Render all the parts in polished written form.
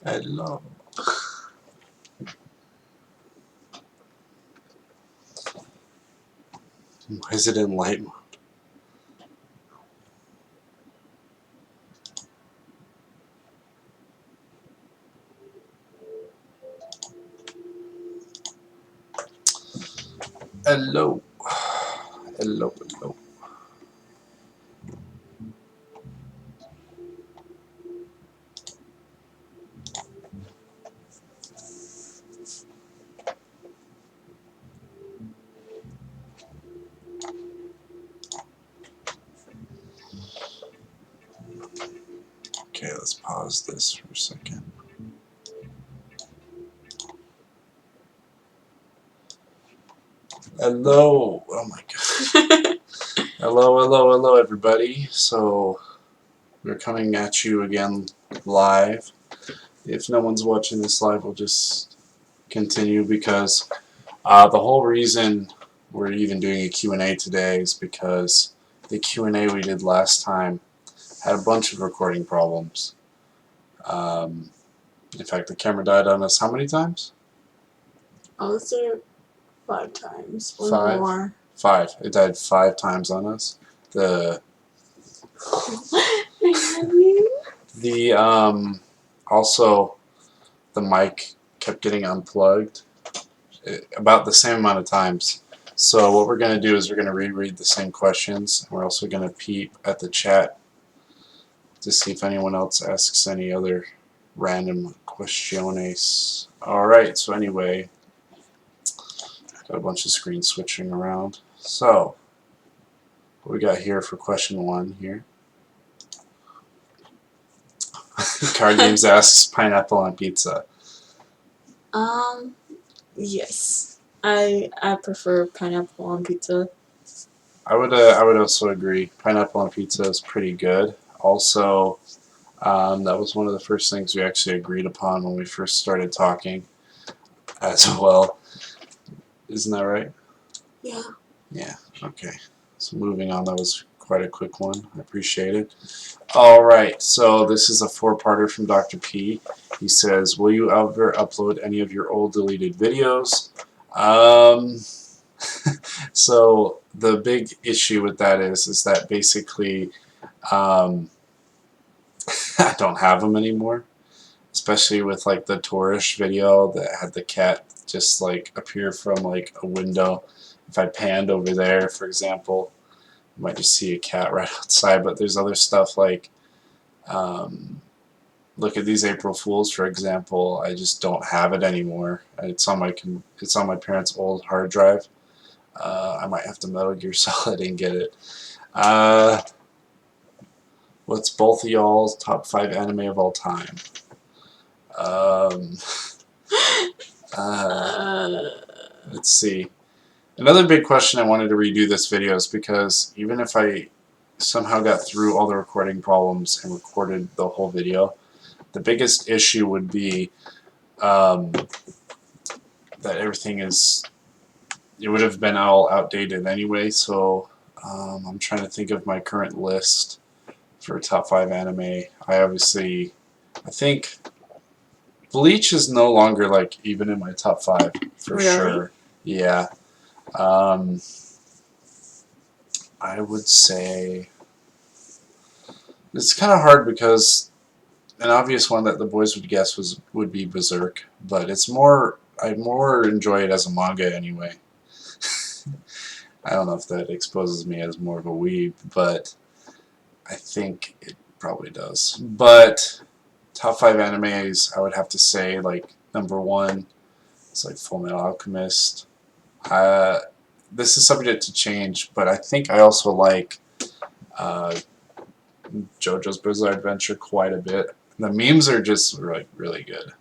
Hello. Why is it in light mode? Hello. Hello, hello. Okay, let's pause this for a second. Hello. Oh my god. Hello, everybody. So, we're coming at you again live. If no one's watching this live, we'll just continue because the whole reason we're even doing a Q&A today is because the Q&A we did last time had a bunch of recording problems. In fact, the camera died on us how many times? I would say 5 times or Five? more. 5. It died 5 times on us. Also the mic kept getting unplugged about the same amount of times. So what we're going to do is we're going to reread the same questions. We're also going to peep at the chat to see if anyone else asks any other random questiones. Alright, so anyway, got a bunch of screen switching around. So, what we got here for question 1 here? Card Games asks pineapple on pizza. Yes. I prefer pineapple on pizza. I would also agree. Pineapple on pizza is pretty good. Also, that was one of the first things we actually agreed upon when we first started talking as well. Isn't that right? Yeah. Yeah, okay. So moving on, that was quite a quick one. I appreciate it. Alright, so this is a 4-parter from Dr. P. He says, will you ever upload any of your old deleted videos? So the big issue with that is that basically I don't have them anymore, especially with like the tourish video that had the cat just like appear from like a window. If I panned over there, for example, you might just see a cat right outside. But there's other stuff like look at these April Fools, for example. I just don't have it anymore. It's on my parents' old hard drive. I might have to Metal Gear Solid and get it. What's both of y'all's top 5 anime of all time? Let's see. Another big question I wanted to redo this video is because even if I somehow got through all the recording problems and recorded the whole video, the biggest issue would be that everything is, it would have been all outdated anyway, so I'm trying to think of my current list for top 5 anime. I think Bleach is no longer like even in my top 5 for Really? sure. Yeah. I would say it's kind of hard because an obvious one that the boys would guess would be Berserk, but I more enjoy it as a manga anyway. I don't know if that exposes me as more of a weeb, but I think it probably does. But top 5 animes, I would have to say like number 1 is like Full Metal Alchemist. This is subject to change, but I think I also like JoJo's Bizarre Adventure quite a bit. The memes are just like really good.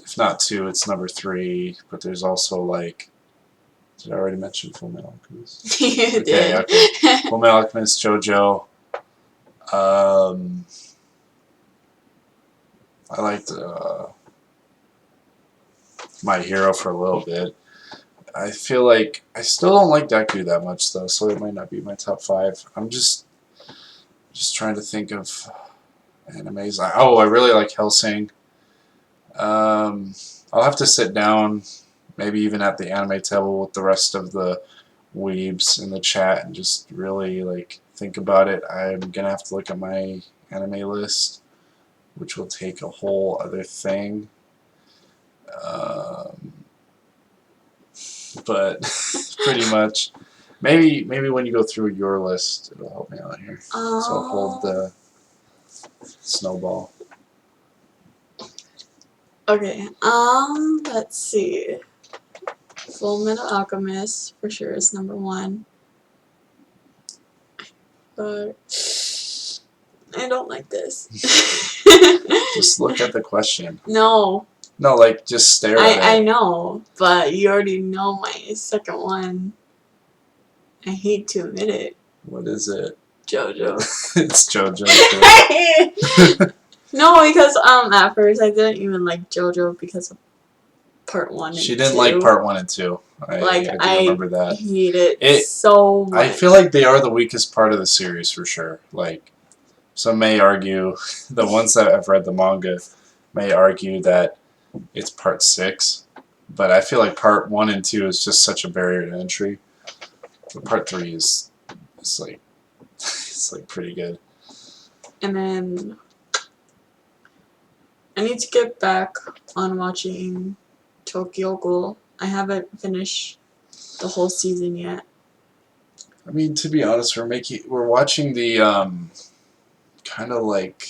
If not 2, it's number 3. But there's also like, did I already mention Full Metal Alchemist? You did. Okay. Full Metal Alchemist, JoJo. I liked My Hero for a little bit. I feel like I still don't like Deku that much though, so it might not be my top 5. I'm just trying to think of animes. I really like Hellsing. I'll have to sit down, maybe even at the anime table with the rest of the weebs in the chat and just really like think about it. I'm gonna have to look at my anime list, which will take a whole other thing. But pretty much, maybe when you go through your list, it'll help me out here. So I'll hold the snowball. Okay. Let's see. Full Metal Alchemist for sure is number 1. But I don't like this. Just look at the question. No. No, like just stare at it. I know, but you already know my second one. I hate to admit it. What is it? JoJo. It's JoJo. No, because at first I didn't even like JoJo because of part 1 and 2. She didn't like part 1 and 2. I do remember that. I hate it so much. I feel like they are the weakest part of the series for sure. Like, some may argue, the ones that have read the manga may argue that it's part 6, but I feel like part 1 and 2 is just such a barrier to entry. But part 3 is like it's like pretty good. And then I need to get back on watching Tokyo Ghoul. I haven't finished the whole season yet. I mean, to be honest, we're watching the kind of like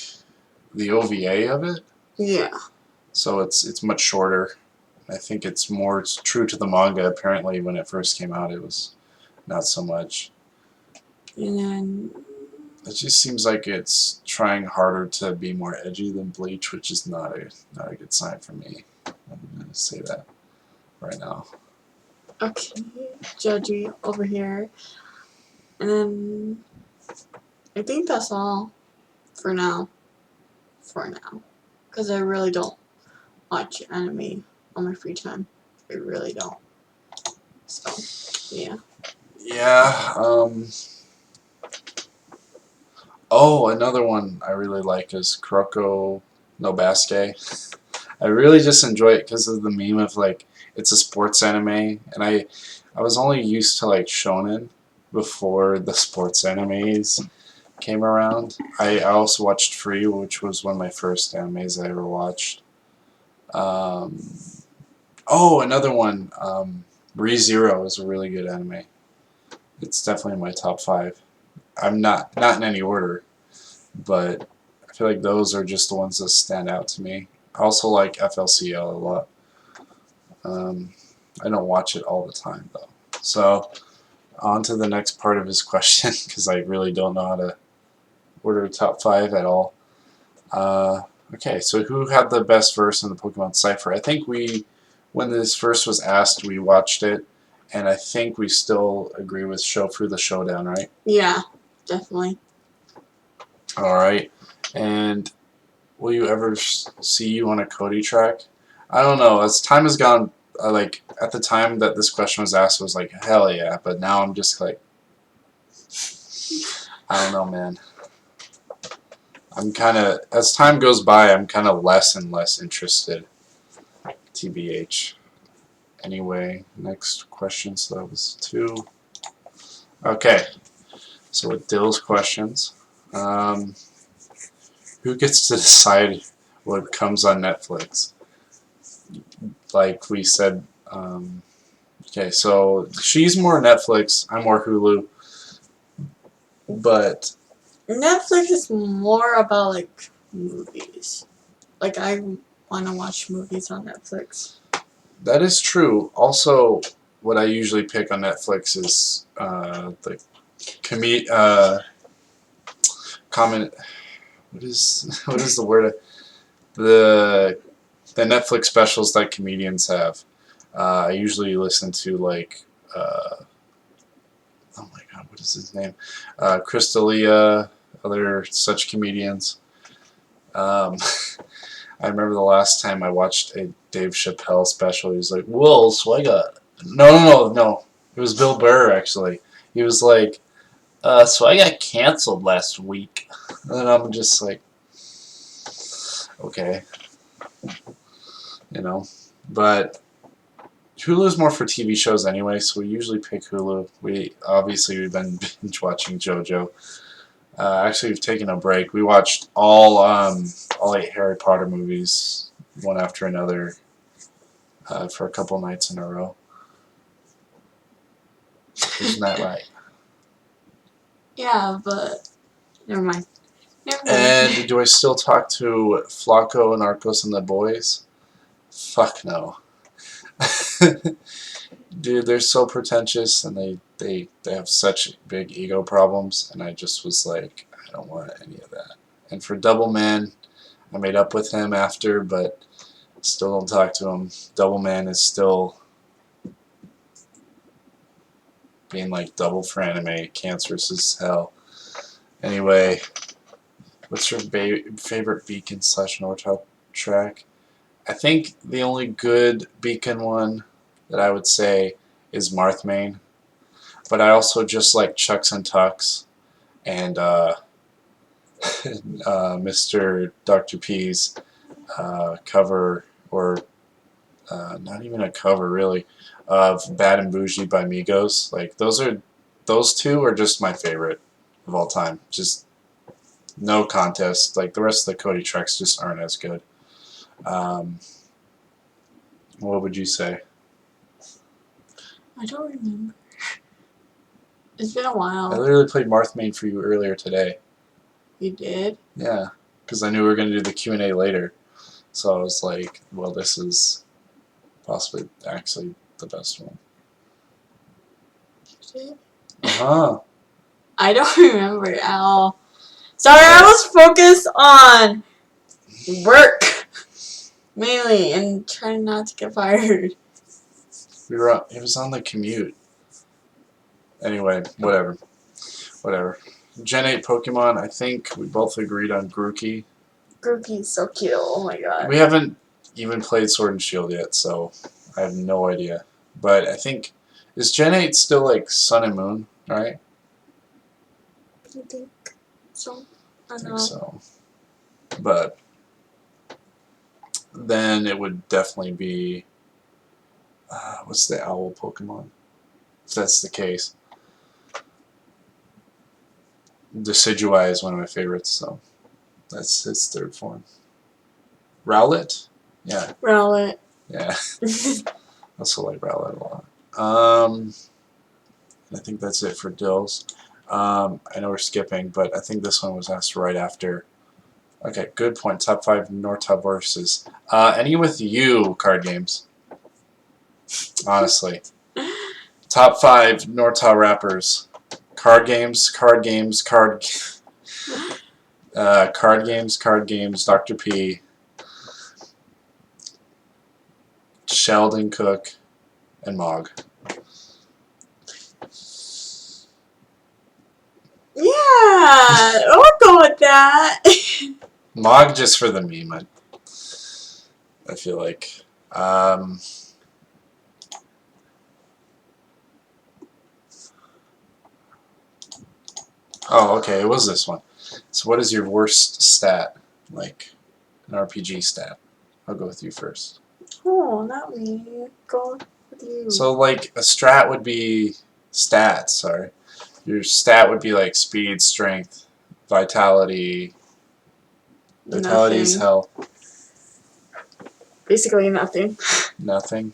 the OVA of it. Yeah. So it's much shorter. I think it's more true to the manga. Apparently, when it first came out, it was not so much. And then it just seems like it's trying harder to be more edgy than Bleach, which is not a good sign for me. I'm gonna say that right now. okay, Judgy over here. And then I think that's all for now. Because I really don't watch anime on my free time. I really don't. So, yeah. Yeah, oh, another one I really like is Kuroko no Basuke. I really just enjoy it because of the meme of like, it's a sports anime, and I was only used to like shonen before the sports animes came around. I also watched Free, which was one of my first animes I ever watched. Oh, another one, ReZero is a really good anime. It's definitely in my top 5. I'm not in any order, but I feel like those are just the ones that stand out to me. I also like FLCL a lot. I don't watch it all the time though. So on to the next part of his question, because I really don't know how to order top 5 at all. Okay, so who had the best verse in the Pokemon Cypher? I think when this first was asked, we watched it, and I think we still agree with Shofu the Showdown, right? Yeah, definitely. Alright, and will you ever see you on a Cody track? I don't know, as time has gone, like, at the time that this question was asked, I was like, hell yeah, but now I'm just like, I don't know, man. I'm kind of, as time goes by, I'm kind of less and less interested, TBH. Anyway, next question, so that was 2. Okay, so with Dill's questions, who gets to decide what comes on Netflix? Like we said, okay, so she's more Netflix, I'm more Hulu, but Netflix is more about like movies. Like I want to watch movies on Netflix. that is true. Also, what I usually pick on Netflix is the comment. What is the word? The Netflix specials that comedians have. I usually listen to like oh my god, what is his name? Crystalia, other such comedians. I remember the last time I watched a Dave Chappelle special. He was like, "Whoa, so I got no. It was Bill Burr actually. He was like, so I got canceled last week," and I'm just like, okay, you know. But Hulu's more for TV shows anyway, so we usually pick Hulu. We've been binge watching JoJo. Actually, we've taken a break. We watched all 8 Harry Potter movies, one after another, for a couple nights in a row. Isn't that right? Yeah, but never mind. Never mind. And do I still talk to Flacco and Arcos and the boys? Fuck no. Dude, they're so pretentious, and they have such big ego problems, and I just was like, I don't want any of that. And for Double Man, I made up with him after, but still don't talk to him. Double Man is still being like double for anime, cancerous as hell. Anyway, what's your favorite Beacon / Nortop track? I think the only good Beacon one that I would say is Marthmain, but I also just like Chucks and Tucks and Mr. Dr. P's cover, or not even a cover really, of Bad and Bougie by Migos. Like those two are just my favorite of all time. Just no contest. Like the rest of the Cody tracks just aren't as good. What would you say? I don't remember. It's been a I while. literally played Marthmain for you earlier today. You did? Yeah, because I knew we were going to do the Q&A later. So I was like, well, this is possibly actually the best one. You did? Uh-huh. I don't remember at all. Sorry, I was focused on work mainly and trying not to get fired. It was on the commute. Anyway, whatever. Gen 8 Pokemon, I think we both agreed on Grookey. Grookey's so cute. Oh my god. We haven't even played Sword and Shield yet, so I have no idea. But I think, is Gen 8 still like Sun and Moon, right? I think so. I I don't think know. so. But then it would definitely be, what's the owl Pokemon? If that's the case. Decidueye is one of my favorites, so that's his third form. Rowlet? Yeah. Rowlet. Yeah. I also like Rowlet a lot. I think that's it for Dills. I know we're skipping, but I think this one was asked right after. Okay, good point. Top 5 Nortop versus. Any with you card games? Honestly. Top 5 Nortop rappers. Card games, card games, card games, Dr. P, Sheldon Cook, and Mog. Yeah, I'll go with that. Mog just for the meme, I feel like. Oh, okay, it was this one. So what is your worst stat? Like, an RPG stat. I'll go with you first. Oh, not me. Go with you. So, like, a strat would be stats, sorry. Your stat would be, like, speed, strength, vitality. Vitality is health. Basically nothing. Nothing.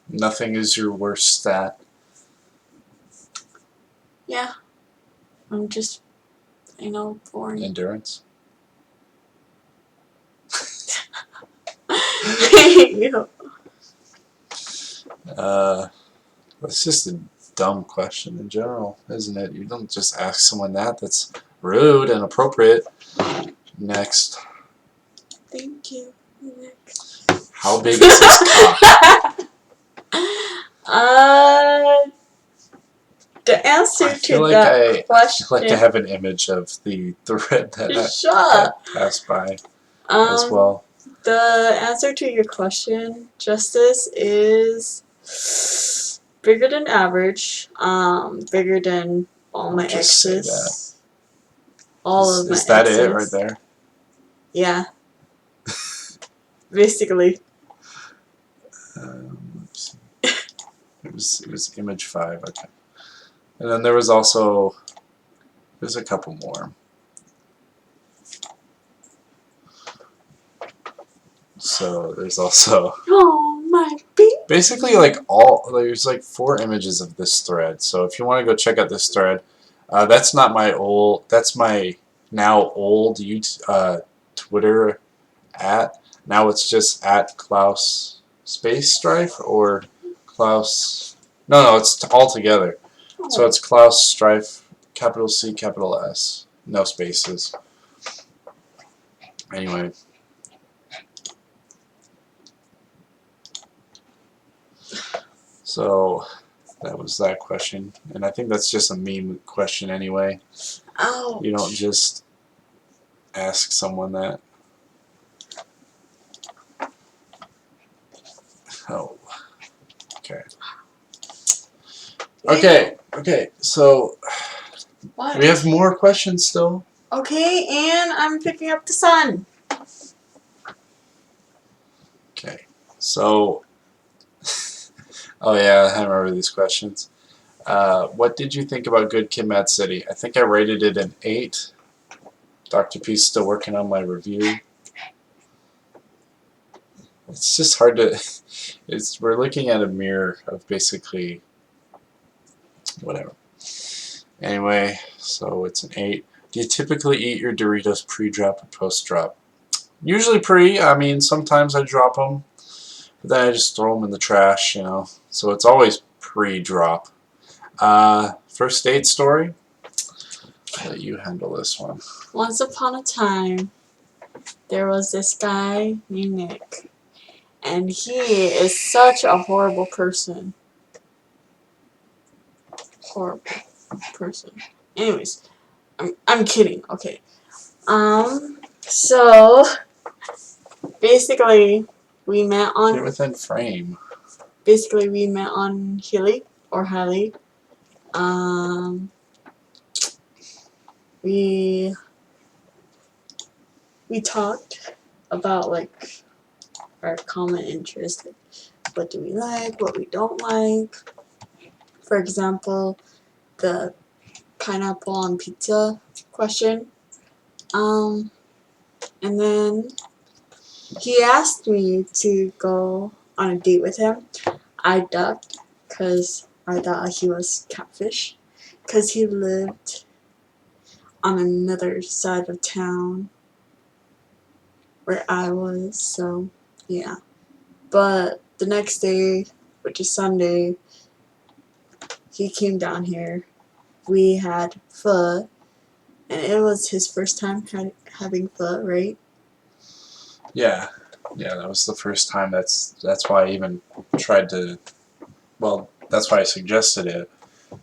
Nothing is your worst stat. Yeah. I'm just, boring. Endurance. You. That's just a dumb question in general, isn't it? You don't just ask someone that. That's rude and inappropriate. Next. Thank you. Next. How big is his cock? The answer I to feel like that question. I feel like I have an image of the thread that passed by as well. The answer to your question, Justice, is bigger than average. Bigger than all my Just say exes. that. All of my exes. Is that it right there? Yeah. Basically. Let's see. It was image 5. Okay. And then there was also there's a couple more. So there's also Oh my baby. basically there's like 4 images of this thread. So if you want to go check out this thread, that's not my old. That's my now old Twitter at. Now it's just at Klaus Space Strife or Klaus. No, it's all together. So it's Klaus Strife, capital C, capital S, no spaces. Anyway. So that was that question, and I think that's just a meme question anyway. Ouch. You don't just ask someone that. Oh, okay. Okay, so What? we have more questions still. Okay, and I'm picking up the sun. Okay, so oh yeah, I remember these questions. What did you think about Good Kid, Mad City? I think I rated it an 8. Dr. P's still working on my review. It's just hard to. We're looking at a mirror of basically whatever. Anyway, so it's an 8. Do you typically eat your Doritos pre-drop or post-drop? Usually pre. I mean, sometimes I drop them, but then I just throw them in the trash, you know. So it's always pre-drop. First date story? I'll let you handle this one. Once upon a time, there was this guy named Nick, and he is such a horrible person. Horrible person. Anyways, I'm kidding. Okay. So basically, we met Get on. within frame. Basically, we met on Hilly or Hallie. We talked about like our common interests, like what do we like, what we don't like. For example, the pineapple on pizza question. And then he asked me to go on a date with him. I ducked because I thought he was catfish because he lived on another side of town where I was, so yeah. But the next day, which is Sunday, he came down here. We had pho, and it was his first time having pho, right? Yeah, that was the first time. That's why I even tried to. Well, that's why I suggested it.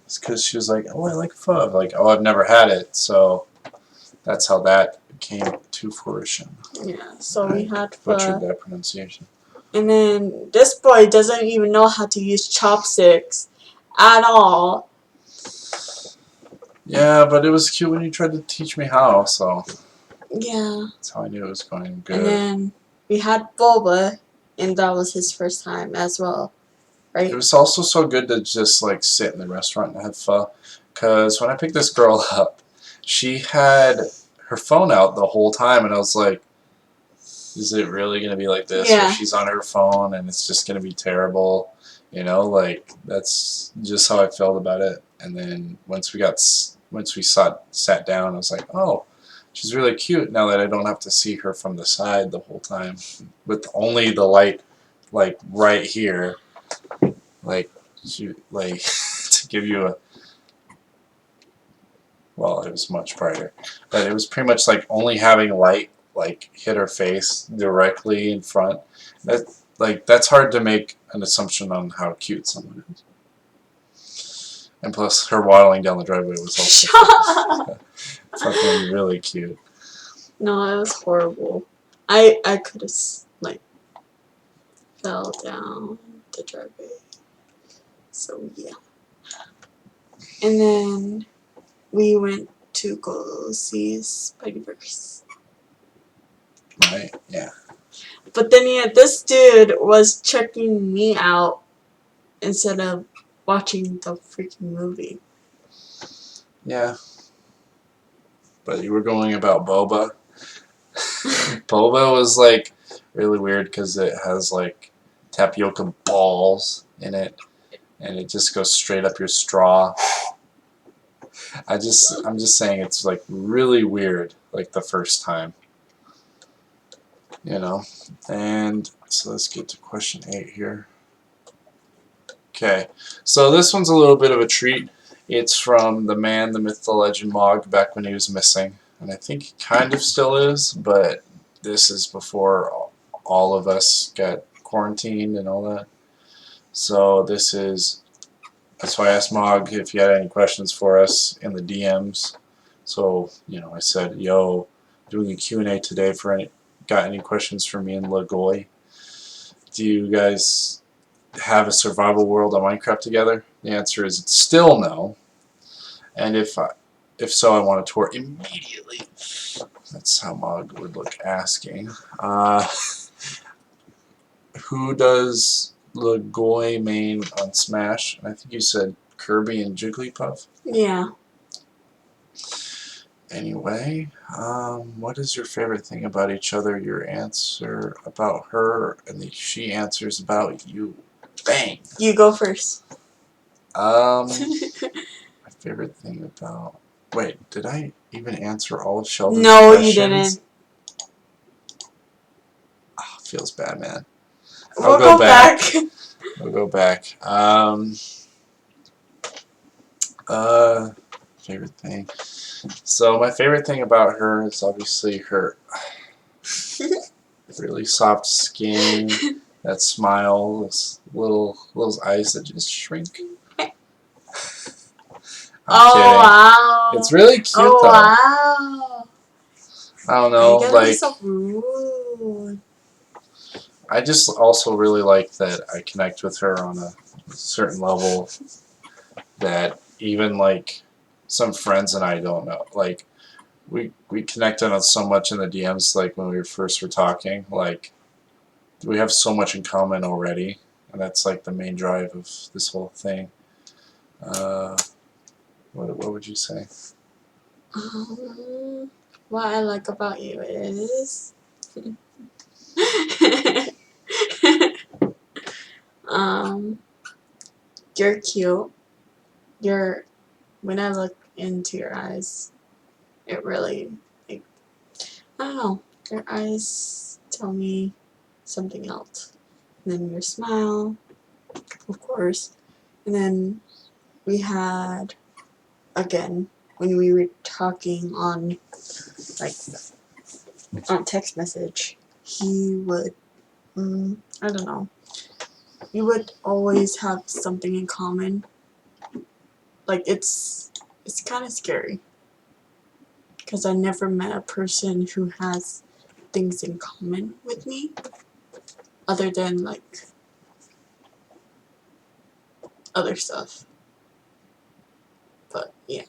It's because she was like, "Oh, I like pho." I'm like, "Oh, I've never had it," so that's how that came to fruition. Yeah, so we had Butchered pho. that pronunciation. And then this boy doesn't even know how to use chopsticks at all. Yeah, but it was cute when you tried to teach me how, so Yeah. that's how I knew it was going good. And then we had boba, and that was his first time as well, right? It was also so good to just like sit in the restaurant and have pho, because when I picked this girl up, she had her phone out the whole time, and I was like, is it really going to be like this? Yeah. Where she's on her phone and it's just going to be terrible, you know? Like that's just how I felt about it. And then once we sat down, I was like, oh, she's really cute now that I don't have to see her from the side the whole time with only the light like right here, like to give you a. Well, it was much brighter, but it was pretty much like only having light like hit her face directly in front. That's hard to make an assumption on how cute someone is. And plus, her waddling down the driveway was also fucking really cute. No, it was horrible. I could have like fell down the driveway. So yeah. And then we went to go see Spideyverse. Right? Yeah. But then yeah, this dude was checking me out instead of watching the freaking movie. Yeah. But you were going about boba. Boba was like really weird because it has like tapioca balls in it, and it just goes straight up your straw. I'm just saying it's like really weird, like the first time, you know. And so let's get to question 8 here. Okay, so this one's a little bit of a treat. It's from the man, the myth, the legend, Mog, back when he was missing, and I think he kind of still is, but this is before all of us got quarantined and all that. So that's why I asked Mog if he had any questions for us in the DMs. So, you know, I said, yo, doing a Q&A today for got any questions for me and Lagoy? Do you guys have a survival world on Minecraft together? The answer is it's still no. And if so, I want a tour immediately. That's how Mog would look asking. Who does Lagoy main on Smash? I think you said Kirby and Jigglypuff. Yeah. Anyway, what is your favorite thing about each other? Your answer about her, and she answers about you. Bang! You go first. My favorite thing about... Wait, did I even answer all of Sheldon's No, questions? you didn't. Oh, feels bad, man. We'll go back. We'll go back. Favorite thing. So my favorite thing about her is obviously her really soft skin, that smile, those little eyes that just shrink. I'm kidding. Wow. It's really cute though. Wow. I don't know, You gotta be like so rude. I just also really like that I connect with her on a certain level that even like some friends and I don't know. Like we connected on so much in the DMs, like when we first were talking, like we have so much in common already, and that's like the main drive of this whole thing. What would you say? What I like about you is you're cute. When I look into your eyes, it really, like, I don't know, your eyes tell me something else. And then your smile, of course. And then we had, again, when we were talking on, like, on text message, he would, I don't know, you would always have something in common. Like, it's kind of scary. Because I never met a person who has things in common with me. Other than, like, other stuff. But, yeah.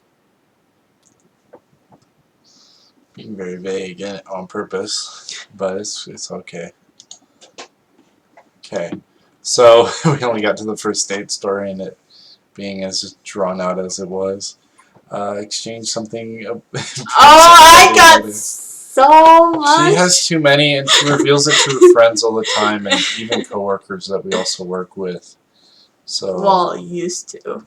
Being very vague on purpose, but it's okay. Okay, so we only got to the first date story, and it being as drawn out as it was. Exchange something. Oh, I got so much. She has too many, and she reveals it to her friends all the time, and even coworkers that we also work with. So. Well, used to. Let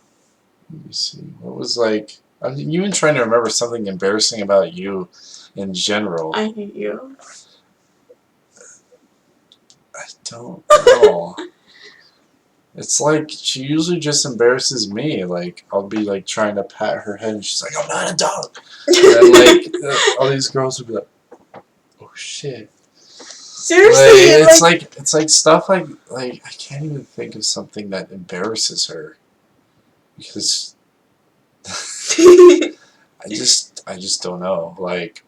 me see. What was like? I'm even trying to remember something embarrassing about you, in general. I hate you. I don't know. It's like she usually just embarrasses me. Like I'll be like trying to pat her head, and she's like, "I'm not a dog." And like all these girls would be like, "Oh shit." Seriously, like, it's like stuff like I can't even think of something that embarrasses her because I just don't know. Like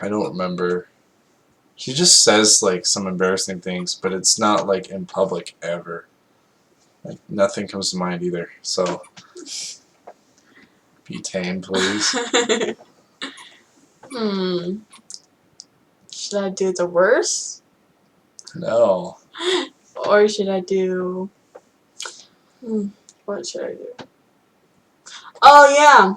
I don't remember. She just says like some embarrassing things, but it's not like in public ever. Like nothing comes to mind either. So be tame, please. Should I do the worst? No. Or should I do... what should I do? Oh, yeah.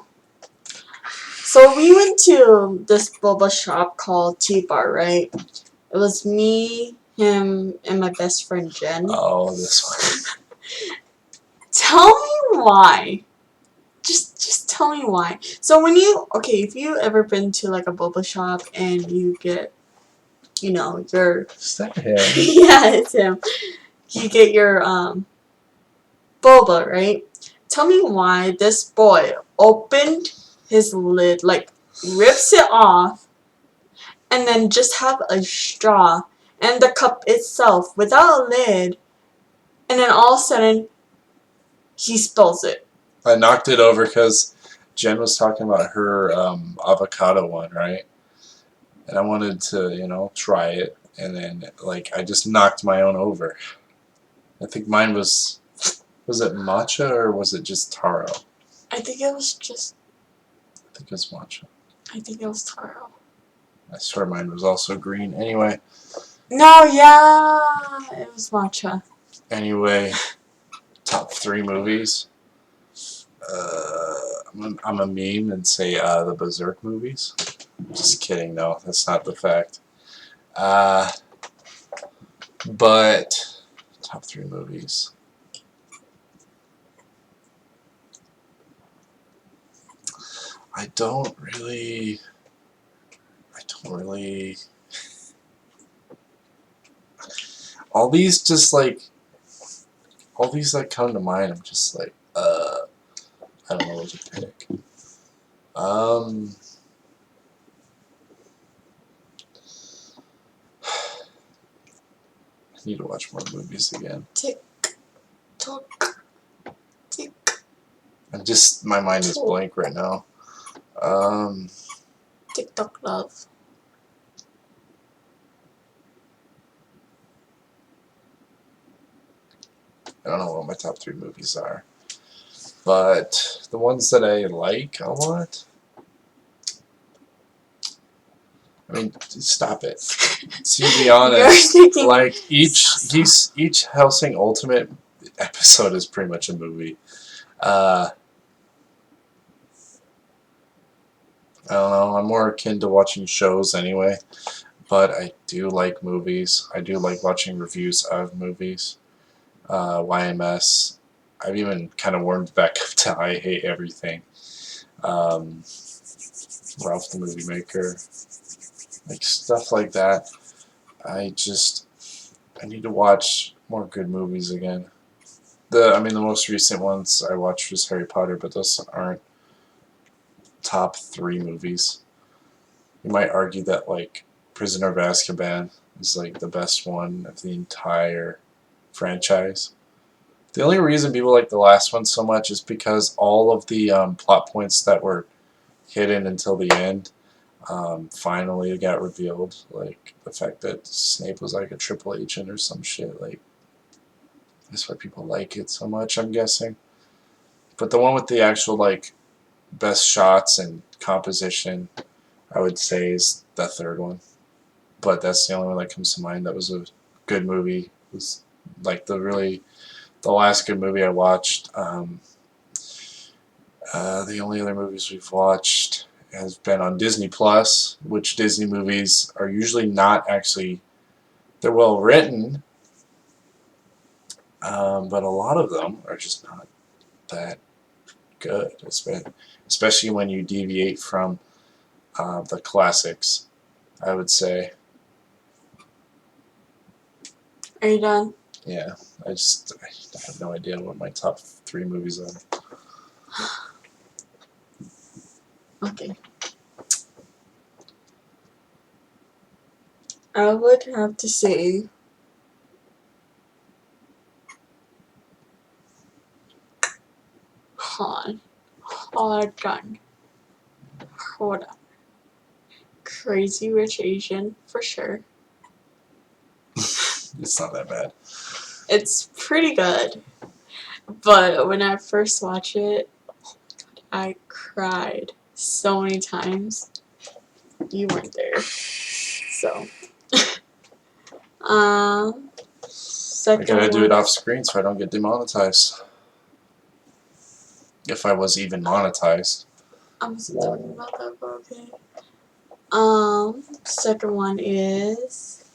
So we went to this boba shop called T-Bar, right? It was me, him, and my best friend Jen. Oh, this one. Tell me why. Just tell me why. So when you... Okay, if you ever been to like a boba shop and you get... You know, your... Is that him? yeah, it's him. You get your boba, right? Tell me why this boy opened his lid, like rips it off, and then just have a straw and the cup itself without a lid, and then all of a sudden he spills it. I knocked it over because Jen was talking about her avocado one, right? And I wanted to, you know, try it, and then like I just knocked my own over. I think mine was it matcha or was it just taro? I think it was just... I think it was matcha. I think it was taro. I swear mine was also green. Anyway. No, yeah, it was matcha. Anyway, top 3 movies. I'm a meme and say the Berserk movies. Just kidding, no, that's not the fact. But top 3 movies. I don't really. All these that come to mind, I'm just like, I don't know what to pick. I need to watch more movies again. Tick tock, tick. My mind is blank right now. TikTok love. I don't know what my top 3 movies are, but the ones that I like a lot. I mean, stop it. To be honest, like each Hellsing Ultimate episode is pretty much a movie. I don't know. I'm more akin to watching shows anyway, but I do like movies. I do like watching reviews of movies. YMS. I've even kind of warmed back up to I Hate Everything. Ralph the Movie Maker. Like stuff like that. I need to watch more good movies again. The most recent ones I watched was Harry Potter, but those aren't top 3 movies. You might argue that like Prisoner of Azkaban is like the best one of the entire franchise. The only reason people like the last one so much is because all of the plot points that were hidden until the end finally got revealed. Like the fact that Snape was like a triple agent or some shit. Like that's why people like it so much, I'm guessing. But the one with the actual like best shots and composition, I would say, is the 3rd one. But that's the only one that comes to mind that was a good movie. It was like the last good movie I watched. The only other movies we've watched has been on Disney Plus, which Disney movies are usually not actually, they're well written, but a lot of them are just not that good, especially when you deviate from the classics, I would say. Are you done? Yeah, I have no idea what my top 3 movies are. Okay. I would have to say hold on. Crazy Rich Asian, for sure. It's not that bad. It's pretty good. But when I first watched it, I cried so many times. You weren't there. So, I Second gotta do it one. off screen so I don't get demonetized. If I was even monetized. I wasn't talking about that, but okay. Second one is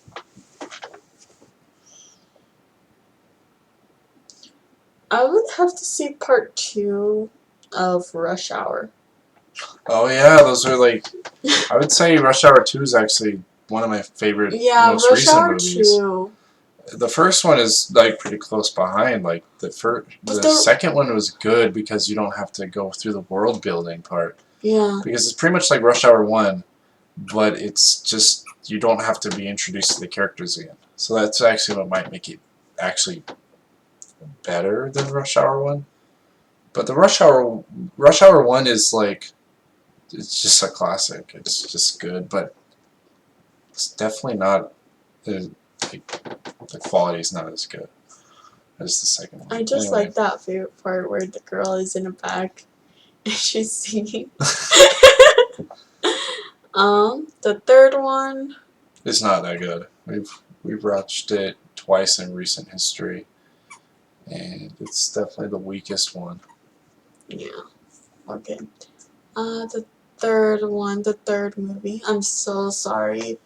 I would have to see part 2 of Rush Hour. Oh yeah, those are like, I would say Rush Hour 2 is actually one of my favorite, Yeah, most Rush recent Hour movies. 2. The first one is like pretty close behind. Like the second one was good because you don't have to go through the world building part. Yeah. Because it's pretty much like Rush Hour 1, but it's just you don't have to be introduced to the characters again. So that's actually what might make it actually better than Rush Hour 1. But the Rush Hour 1 is like, it's just a classic. It's just good, but it's definitely not the quality is not as good as the second one. I just Anyway. like that favorite part where the girl is in a bag and she's singing. The third one. It's not that good. We've watched it twice in recent history, and it's definitely the weakest one. Yeah. Okay. The third one, the third movie. I'm so sorry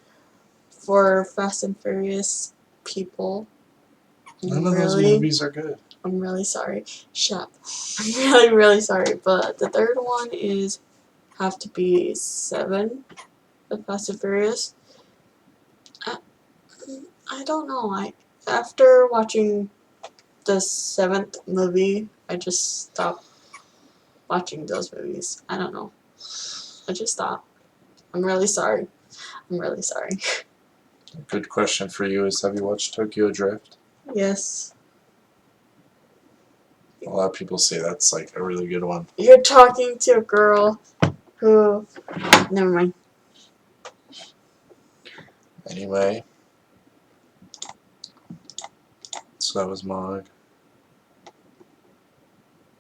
for Fast and Furious people. None of those movies are good. I'm really sorry. Shut up. I'm really, really sorry. But the third one is have to be 7. The Fast and Furious. I don't know. After watching the 7th movie, I just stopped watching those movies. I don't know. I just stopped. I'm really sorry. I'm really sorry. A good question for you is, have you watched Tokyo Drift? Yes. A lot of people say that's like a really good one. You're talking to a girl who... Never mind. Anyway. So that was Mog.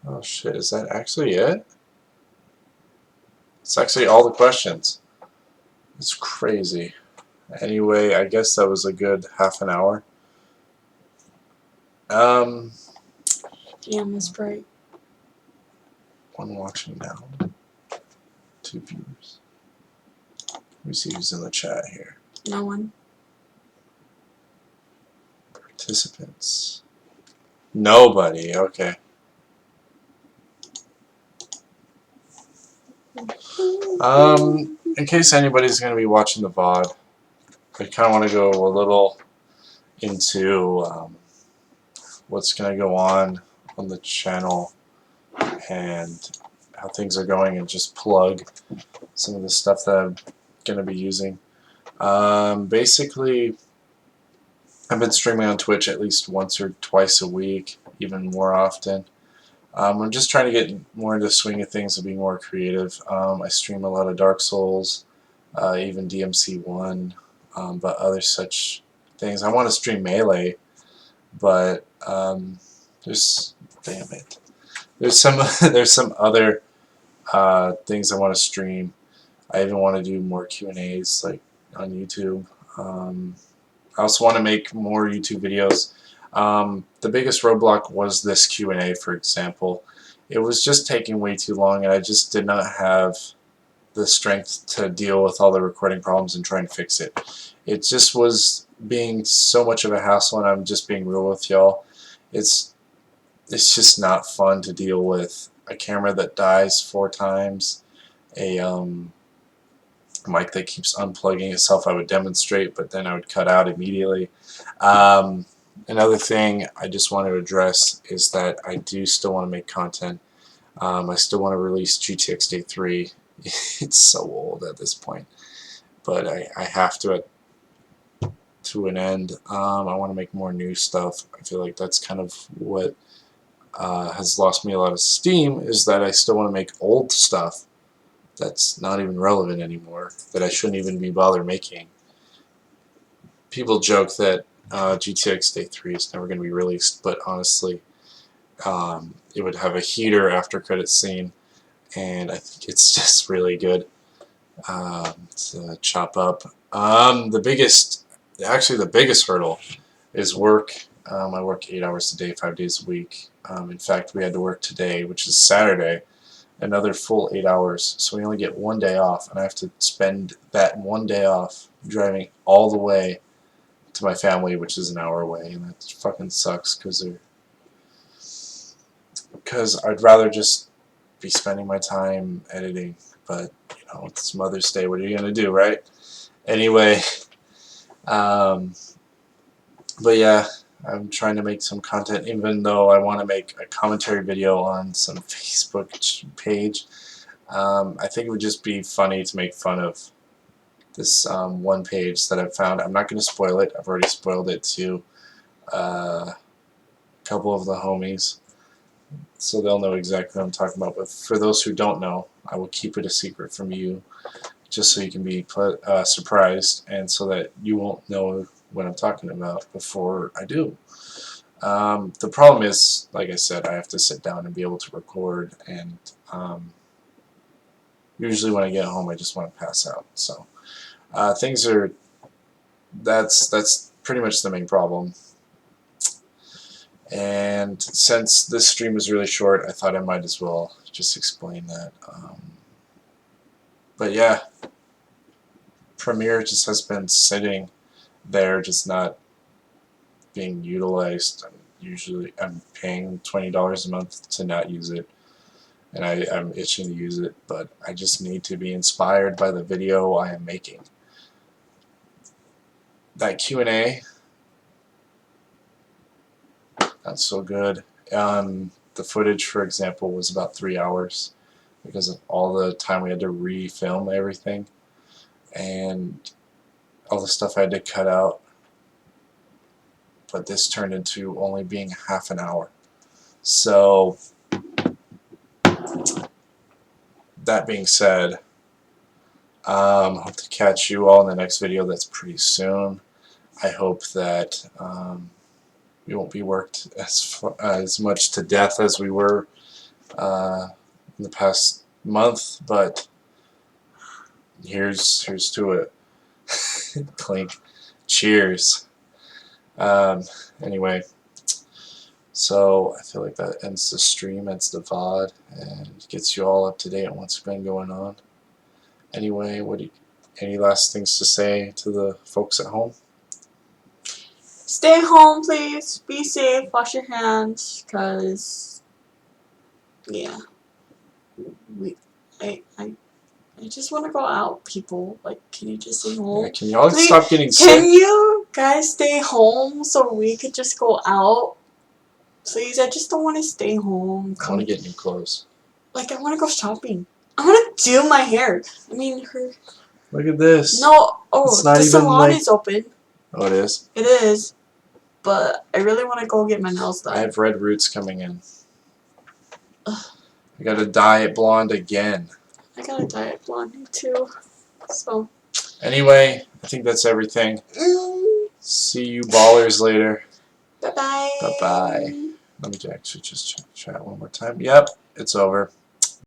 Oh shit, is that actually it? It's actually all the questions. It's crazy. Anyway, I guess that was a good half an hour. Yeah, Miss Bright. One watching now. 2 viewers. Let me see who's in the chat here. No one. Participants. Nobody. Okay. In case anybody's going to be watching the VOD, I kind of want to go a little into what's going to go on the channel and how things are going, and just plug some of the stuff that I'm going to be using. Basically, I've been streaming on Twitch at least once or twice a week, even more often. I'm just trying to get more into the swing of things and be more creative. I stream a lot of Dark Souls, even DMC1, but other such things. I want to stream Melee, but there's some other things I want to stream. I even want to do more Q&As like on YouTube. I also want to make more YouTube videos. The biggest roadblock was this Q&A, for example. It was just taking way too long, and I just did not have the strength to deal with all the recording problems and try and fix it. It just was being so much of a hassle, and I'm just being real with y'all. It's just not fun to deal with a camera that dies 4 times, a mic that keeps unplugging itself. I would demonstrate, but then I would cut out immediately. Another thing I just want to address is that I do still want to make content. I still want to release GTX Day 3. It's so old at this point, but I have to an end. I want to make more new stuff. I feel like that's kind of what has lost me a lot of steam, is that I still want to make old stuff that's not even relevant anymore, that I shouldn't even be bothered making. People joke that GTX Day 3 is never going to be released, but honestly, it would have a heater after credit scene, and I think it's just really good to chop up. The biggest actually the biggest hurdle is work. I work 8 hours a day, 5 days a week. In fact, we had to work today, which is Saturday, another full 8 hours. So we only get one day off, and I have to spend that one day off driving all the way to my family, which is an hour away, and that fucking sucks because I'd rather just be spending my time editing. But you know, it's Mother's Day. What are you gonna do, right? Anyway, but yeah, I'm trying to make some content, even though I want to make a commentary video on some Facebook page. I think it would just be funny to make fun of this one page that I've found. I'm not going to spoil it. I've already spoiled it to a couple of the homies, so they'll know exactly what I'm talking about. But for those who don't know, I will keep it a secret from you, just so you can be surprised, and so that you won't know what I'm talking about before I do. The problem is, like I said, I have to sit down and be able to record, and usually when I get home I just want to pass out. So that's pretty much the main problem. And since this stream is really short, I thought I might as well just explain that. But yeah, Premiere just has been sitting there, just not being utilized. I'm paying $20 a month to not use it, and I'm itching to use it, but I just need to be inspired by the video I am making. That Q&A, not so good. The footage, for example, was about 3 hours because of all the time we had to re-film everything and all the stuff I had to cut out. But this turned into only being half an hour. So that being said, hope to catch you all in the next video. That's pretty soon. I hope that we won't be worked as much to death as we were in the past month, but here's to it. Clink. Cheers. Anyway, so I feel like that ends the stream, ends the VOD, and gets you all up to date on what's been going on. Anyway, any last things to say to the folks at home? Stay home, please. Be safe. Wash your hands, cause yeah, I just want to go out, people. Like, can you just stay home? Yeah, can y'all Please, stop getting can sick? you guys stay home so we could just go out? Please, I just don't want to stay home. I want to get new clothes. Like, I want to go shopping. I want to do my hair. I mean, Look at this. No, It's not the even salon like... is open. Oh, it is? It is. But I really want to go get my nails done. I have red roots coming in. I gotta dye it blonde again. I gotta dye it blonde too. So. Anyway, I think that's everything. See you ballers later. Bye bye. Bye bye. Let me actually just chat one more time. Yep, it's over.